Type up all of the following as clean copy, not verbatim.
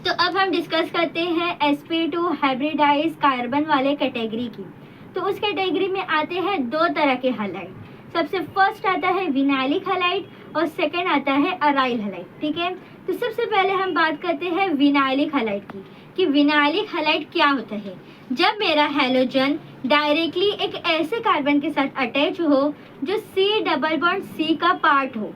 तो अब हम डिस्कस करते हैं sp2 हाइब्रिडाइज कार्बन वाले कैटेगरी की। तो उस कैटेगरी में आते हैं दो तरह के हैलाइड। सबसे फर्स्ट आता है विनाइलिक हैलाइड और सेकंड आता है अराइल हैलाइड। ठीक है, तो सबसे पहले हम बात करते हैं विनाइलिक हैलाइड की कि विनाइलिक हैलाइड क्या होता है। जब मेरा हैलोजन डायरेक्टली एक ऐसे कार्बन के साथ अटैच हो जो C डबल बॉन्ड C का पार्ट हो,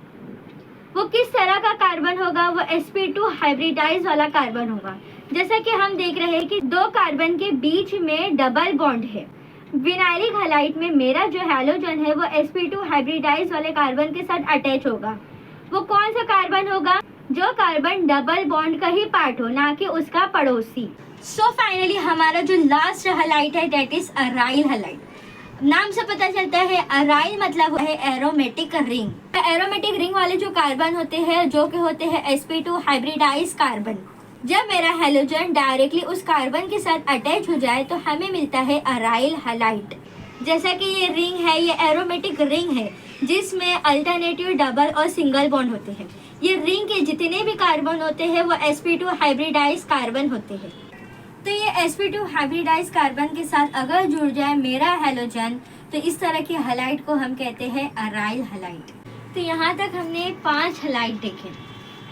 वो किस तरह का कार्बन होगा, वो sp2 हाइब्रिडाइज वाला कार्बन होगा। जैसा कि हम देख रहे हैं कि दो कार्बन के बीच में डबल बॉन्ड है। विनाइलिक हैलाइड में मेरा जो हैलोजन है वो sp2 हाइब्रिडाइज वाले कार्बन के साथ अटैच होगा। वो कौन सा कार्बन होगा? जो कार्बन डबल बॉन्ड का ही पार्ट हो, ना कि उसका पड़ोसी। सो फाइनली हमारा जो लास्ट हैलाइड है दैट इज अराइल हैलाइड। नाम से पता चलता है अराइल मतलब है एरोमेटिक रिंग। एरोमेटिक रिंग वाले जो कार्बन होते हैं जो कि होते हैं sp2 हाइब्रिडाइज कार्बन, जब मेरा हैलोजन डायरेक्टली उस कार्बन के साथ अटैच हो जाए तो हमें मिलता है अराइल हैलाइड। जैसा कि ये रिंग है, ये एरोमेटिक रिंग है जिसमें अल्टरनेटिव डबल और सिंगल बॉन्ड होते हैं। ये रिंग के जितने भी कार्बन होते हैं वो sp2 हाइब्रिडाइज कार्बन होते हैं। तो ये sp2 हाइब्रिडाइज कार्बन के साथ अगर जुड़ जाए मेरा हैलोजन तो इस तरह की हैलाइड को हम कहते हैं अराइल हैलाइड। तो यहाँ तक हमने 5 हैलाइड देखे।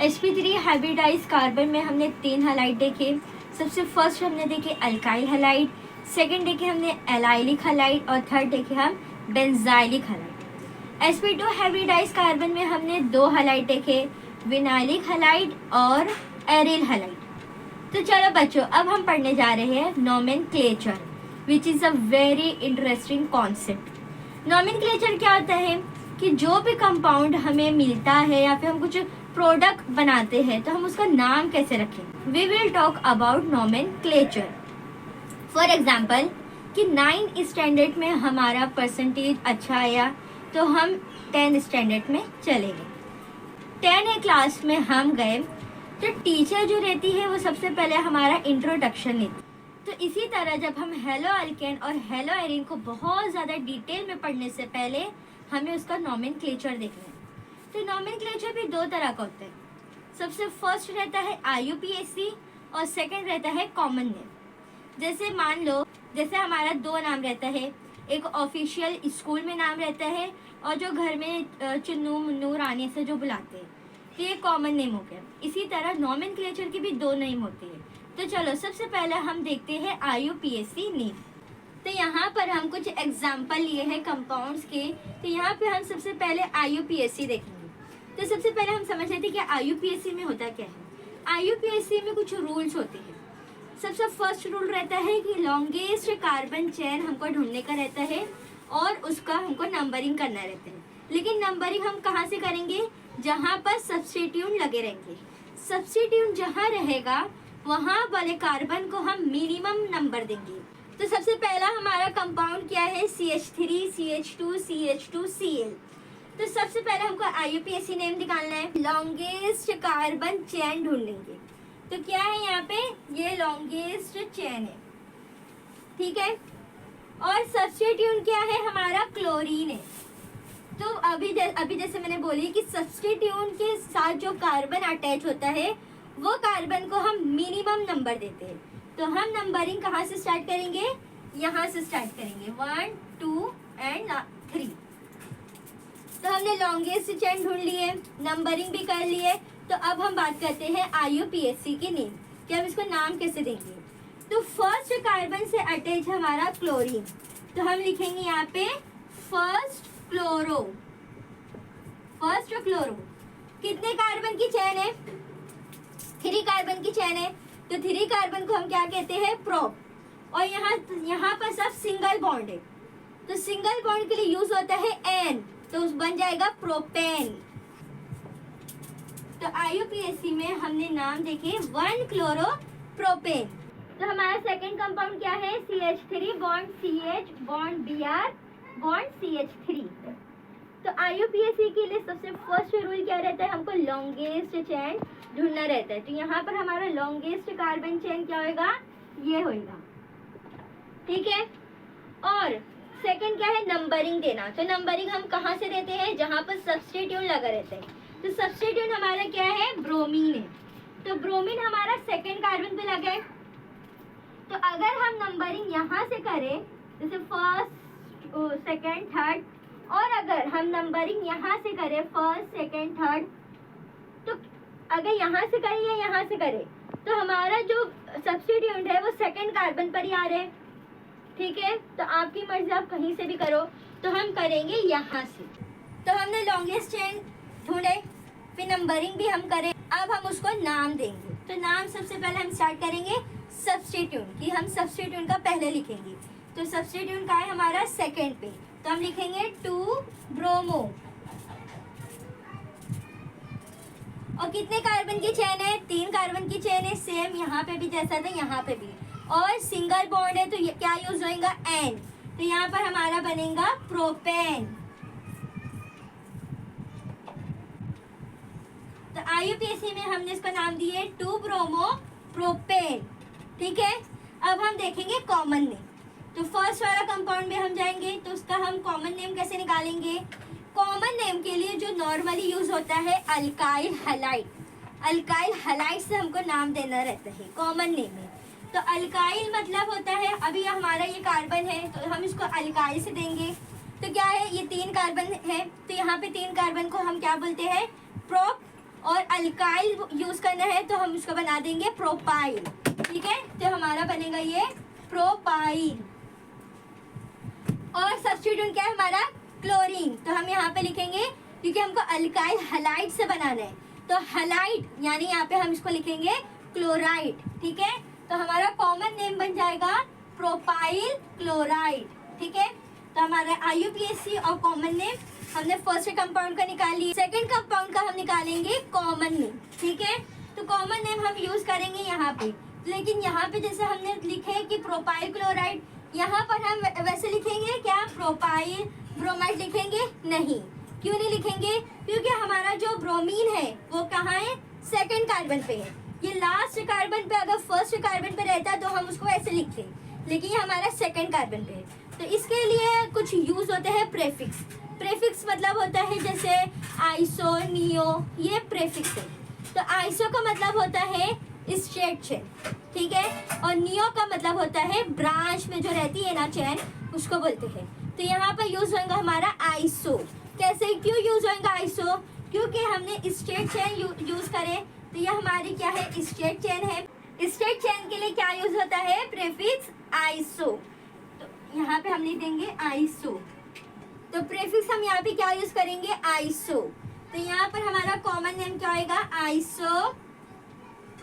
sp3 हाइब्रिडाइज कार्बन में हमने 3 हैलाइड देखे। सबसे फर्स्ट हमने देखे अल्काइल हैलाइड, सेकंड देखे हमने एलाइलिक हैलाइड और थर्ड देखे हम benzylic halide. sp2 hybridise carbon में हमने 2 हैलाइड देखे, विनाइलिक हैलाइड और एरिल हैलाइड। तो चलो बच्चों, अब हम पढ़ने जा रहे हैं nomenclature, which is a very interesting concept. Nomenclature क्या होता है कि जो भी कंपाउंड हमें मिलता है या फिर हम कुछ प्रोडक्ट बनाते हैं तो हम उसका नाम कैसे रखें। We will talk about nomenclature. For example कि 9 स्टैंडर्ड में हमारा परसेंटेज अच्छा आया तो हम 10 स्टैंडर्ड में चले गए। 10 क्लास में हम गए तो टीचर जो रहती है वो सबसे पहले हमारा इंट्रोडक्शन लेती। तो इसी तरह जब हम हेलो अल्केन और हेलो एरिन को बहुत ज़्यादा डिटेल में पढ़ने से पहले हमें उसका नोमेनक्लेचर देखना है। तो नोमेनक्लेचर भी 2 तरह का होता है। सबसे फर्स्ट रहता है IUPAC और सेकंड रहता है कॉमन नेम। जैसे मान लो, जैसे हमारा 2 नाम रहता है, एक ऑफिशियल स्कूल में नाम रहता है और जो घर में चुन्नू मुन्नू रानी से जो बुलाते हैं, तो ये कॉमन नेम हो गया। इसी तरह नोमेनक्लेचर की भी 2 नेम होती है। तो चलो सबसे पहले हम देखते हैं IUPAC नेम। तो यहाँ पर हम कुछ एग्जाम्पल लिए हैं कंपाउंड्स के। तो यहाँ पे हम सबसे पहले IUPAC देखेंगे। तो सबसे पहले हम समझ लेते हैं कि IUPAC में होता क्या है। IUPAC में कुछ रूल्स होते हैं। सबसे फर्स्ट रूल रहता है कि लॉन्गेस्ट कार्बन चेन हमको ढूंढने का रहता है और उसका हमको नंबरिंग करना रहता है। लेकिन नंबरिंग हम कहाँ से करेंगे? जहाँ पर सब्स्टिट्यूट लगे रहेंगे। सब्स्टिट्यूट जहाँ रहेगा वहाँ वाले कार्बन को हम मिनिमम नंबर देंगे। तो सबसे पहला हमारा कंपाउंड क्या है? CH3 CH2 CH2Cl। तो सबसे पहले हमको IUPAC नेम निकालना है। लॉन्गेस्ट कार्बन चेन ढूंढ लेंगे। तो क्या है यहाँ पे? ये लॉन्गेस्ट चेन है, ठीक है। और सब्स्टिट्यूट क्या है? हमारा क्लोरीन है। तो अभी जैसे मैंने बोली कि सब्स्टिट्यूट के साथ जो कार्बन अटैच होता है वो कार्बन को हम मिनिमम नंबर देते हैं। तो हम नंबरिंग कहाँ से स्टार्ट करेंगे? यहाँ से स्टार्ट करेंगे, 1 2 एंड 3। तो हमने लॉन्गेस्ट चेन ढूंढ लिए, नंबरिंग भी कर लिए। तो अब हम बात करते हैं IUPAC के नेम कि हम इसको नाम कैसे देंगे। तो फर्स्ट कार्बन से अटैच हमारा क्लोरीन, तो हम लिखेंगे यहाँ पे फर्स्ट क्लोरो। कितने कार्बन की चेन है? 3 कार्बन की चेन है। तो 3 कार्बन को हम क्या कहते हैं? प्रोप। और यहाँ पर सब सिंगल बॉन्ड है, तो सिंगल बॉन्ड के लिए यूज होता है एन, तो बन जाएगा प्रोपेन। तो IUPAC में हमने नाम देखे 1 क्लोरो प्रोपेन। तो हमारा सेकंड कंपाउंड क्या है? CH3 bond CH bond Br bond CH3। तो IUPAC के लिए सबसे फर्स्ट रूल क्या रहता है? हमको लॉन्गेस्ट चेन ढूंढना रहता है। तो यहाँ पर हमारा लॉन्गेस्ट कार्बन चेन क्या होगा? ये होगा, ठीक है। और सेकंड क्या है? नंबरिंग देना। तो नंबरिंग हम कहाँ से देते हैं? जहाँ पर सब्स्टिट्यूट लगा रहता है। तो सब्स्टिट्यूट हमारा क्या है? ब्रोमीन है। तो ब्रोमीन हमारा सेकेंड कार्बन पे लगे। तो अगर हम नंबरिंग यहाँ से करें, जैसे फर्स्ट सेकेंड थर्ड, और अगर हम नंबरिंग यहाँ से करें फर्स्ट सेकेंड थर्ड, तो अगर यहाँ से करें या यहाँ से करें तो हमारा जो सब्स्टिट्यूएंट है वो सेकेंड कार्बन पर ही आ रहे हैं। ठीक है, तो आपकी मर्जी, आप कहीं से भी करो। तो हम करेंगे यहाँ से। तो हमने लॉन्गेस्ट चेन ढूंढे, फिर नंबरिंग भी हम करें। अब हम उसको नाम देंगे। तो नाम सबसे पहले हम स्टार्ट करेंगे सब्स्टिट्यूएंट कि हम सब्स्टिट्यूएंट का पहले लिखेंगे। तो सब्स्टिट्यूएंट का है हमारा सेकेंड पे, तो हम लिखेंगे 2 ब्रोमो। और कितने कार्बन की चेन है? 3 कार्बन की चेन है, सेम यहाँ पे भी जैसा था यहाँ पे भी। और सिंगल बॉन्ड है तो ये क्या यूज होगा? एन। तो यहाँ पर हमारा बनेगा प्रोपेन। तो IUPAC में हमने इसका नाम दिए 2 ब्रोमो प्रोपेन। ठीक है, अब हम देखेंगे कॉमन नेम। तो फर्स्ट वाला कंपाउंड में हम जाएंगे, तो उसका हम कॉमन नेम कैसे निकालेंगे? कॉमन नेम के लिए जो नॉर्मली यूज होता है अल्काइल हैलाइड। अल्काइल हैलाइड से हमको नाम देना रहता है कॉमन नेम में। तो अल्काइल मतलब होता है, अभी हमारा ये कार्बन है तो हम इसको अल्काइल से देंगे। तो क्या है, ये 3 कार्बन है, तो यहाँ पे 3 कार्बन को हम क्या बोलते हैं? प्रोप। और अल्काइल यूज करना है तो हम इसको बना देंगे प्रोपाइल। ठीक है, तो हमारा बनेगा ये प्रोपाइल। और सब्स्टिट्यूएंट क्या है हमारा? क्लोरीन। तो हम यहाँ पे लिखेंगे, क्योंकि हमको अल्काइल हैलाइड से बनाना है, तो हैलाइड यानी यहाँ पे हम इसको लिखेंगे क्लोराइड। ठीक है, तो हमारा कॉमन नेम बन जाएगा प्रोपाइल क्लोराइड। ठीक है, तो हमारा IUPAC और कॉमन नेम हमने फर्स्ट कंपाउंड का निकाल लिया। सेकंड कंपाउंड का हम निकालेंगे कॉमन नेम। ठीक है, तो कॉमन नेम हम यूज करेंगे यहाँ पे, लेकिन यहाँ पे जैसे हमने लिखे कि प्रोपाइल क्लोराइड, यहाँ पर हम वैसे लिखेंगे क्या? प्रोपाइल ब्रोमाइड लिखेंगे? नहीं। क्यों नहीं लिखेंगे? क्योंकि हमारा जो ब्रोमीन है वो कहाँ है? सेकंड कार्बन पे है। ये लास्ट कार्बन पे अगर फर्स्ट कार्बन पे रहता तो हम उसको ऐसे लिखते, लेकिन ये हमारा सेकंड कार्बन पे है। तो इसके लिए कुछ यूज होते हैं प्रेफिक्स। प्रेफिक्स मतलब होता है जैसे आइसो, नियो, ये प्रेफिक्स है। तो आइसो का मतलब होता है स्ट्रेट चेन। ठीक है, और नियो का मतलब होता है ब्रांच में जो रहती है ना चेन, उसको बोलते हैं। तो यहाँ पर यूज होगा हमारा आइसो। कैसे, क्यों यूज होगा आइसो? क्योंकि हमने स्ट्रेट चेन यूज करे, तो ये हमारी क्या है? स्ट्रेट चेन है। स्ट्रेट चेन के लिए क्या यूज होता है? Prefix iso. तो यहाँ पे हम लिख देंगे आइसो। तो प्रेफिक्स हम यहाँ पे क्या यूज करेंगे? आइसो। तो यहाँ पर हमारा कॉमन नेम क्या होगा? आइसो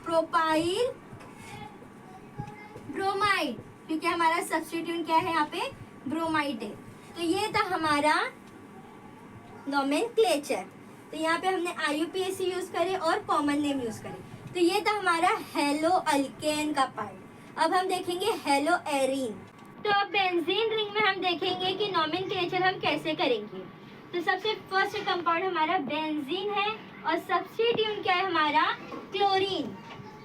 प्रोपाइल ब्रोमाइड, क्योंकि हमारा सब्स्टिट्यूएंट क्या है यहाँ पे? ब्रोमाइड है। तो ये था हमारा नोमेनक्लेचर। तो यहाँ पे हमने IUPAC यूज करे और कॉमन नेम यूज करे। तो ये था हमारा हेलो अल्केन का पार्ट। अब हम देखेंगे हेलो एरीन। तो अब बेंजीन रिंग में हम देखेंगे कि नोमेनक्लेचर हम कैसे करेंगे। तो सबसे फर्स्ट कंपाउंड हमारा बेंजीन है और सब्स्टिट्यूएंट क्या है हमारा? क्लोरीन।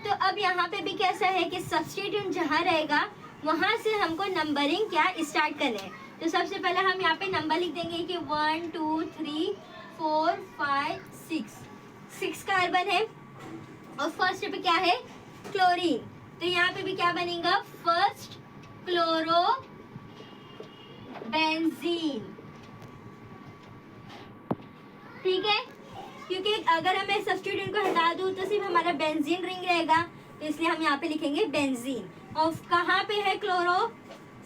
तो अब यहाँ पे भी कैसा है कि सब्स्टिट्यूएंट जहाँ रहेगा वहाँ से हमको नंबरिंग क्या स्टार्ट करना है। तो सबसे पहले हम यहाँ पे नंबर लिख देंगे कि 1 2 3 4 5 6 कार्बन है। और फर्स्ट पे क्या है? क्लोरीन। तो यहाँ पे भी क्या बनेगा? First chloro benzene. ठीक है, क्योंकि अगर हमें सब्स्टिट्यूएंट को हटा दूँ तो सिर्फ हमारा बेंजीन रिंग रहेगा, तो इसलिए हम यहाँ पे लिखेंगे बेंजीन। और कहाँ पे है क्लोरो?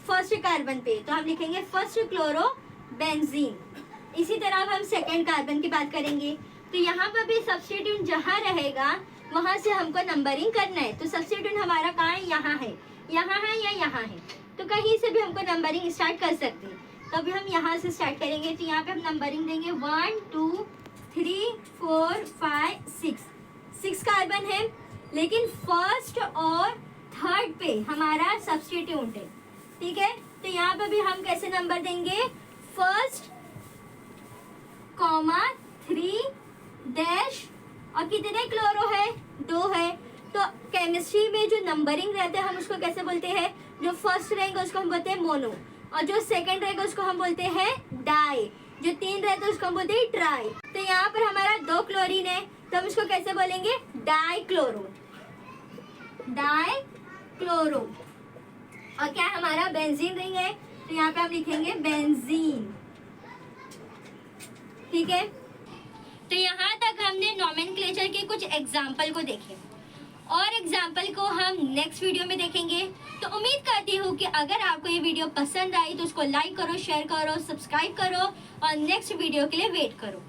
फर्स्ट कार्बन पे, तो हम लिखेंगे फर्स्ट क्लोरो बेंजीन। इसी तरह अब हम सेकेंड कार्बन की बात करेंगे। तो यहाँ पर भी सब्स्टिट्यूएंट जहाँ रहेगा वहाँ से हमको नंबरिंग करना है। तो सब्स्टिट्यूएंट हमारा कहाँ है? यहाँ है, यहाँ है या यहाँ है, तो कहीं से भी हमको नंबरिंग स्टार्ट कर सकते हैं। तो अभी हम यहाँ से स्टार्ट करेंगे। तो यहाँ पे हम नंबरिंग देंगे 1 2 3 4 5 6 कार्बन है, लेकिन फर्स्ट और थर्ड पे हमारा सब्स्टिट्यूएंट है। ठीक है, तो यहाँ पे भी हम कैसे नंबर देंगे? फर्स्ट कॉमा 3 डैश, और कितने क्लोरो है? 2 है। तो केमिस्ट्री में जो नंबरिंग रहते हैं हम उसको कैसे बोलते हैं? जो फर्स्ट रहेगा उसको हम बोलते हैं मोनो, और जो सेकंड रहेगा उसको हम बोलते हैं डाई, जो 3 रहता है उसको हम बोलते हैं ट्राई। तो यहाँ पर हमारा 2 क्लोरीन है, तो हम इसको कैसे बोलेंगे? Die chloro. डाई क्लोरो, और क्या हमारा बेंजीन रिंग है, तो यहाँ पे हम लिखेंगे बेंजीन। ठीक है, तो यहाँ तक हमने नोमेनक्लेचर के कुछ एग्जाम्पल को देखे, और एग्जाम्पल को हम नेक्स्ट वीडियो में देखेंगे। तो उम्मीद करती हूँ कि अगर आपको ये वीडियो पसंद आई तो उसको लाइक करो, शेयर करो, सब्सक्राइब करो और नेक्स्ट वीडियो के लिए वेट करो।